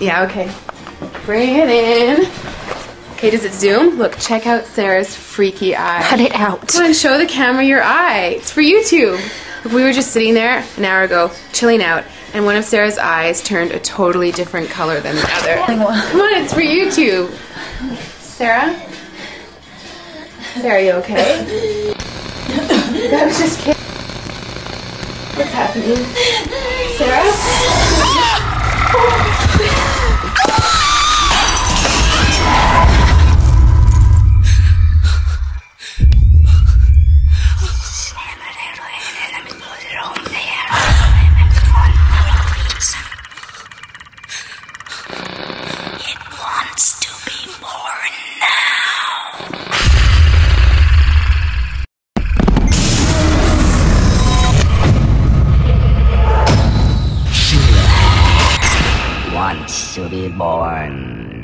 Yeah, okay. Bring it in. Okay, does it zoom? Look, check out Sarah's freaky eye. Cut it out. Come on, show the camera your eye. It's for YouTube. Look, we were just sitting there an hour ago, chilling out, and one of Sarah's eyes turned a totally different color than the other. Come on, it's for YouTube. Sarah? Sarah, you okay? That was just kidding. What's happening? Sarah? Wants to be born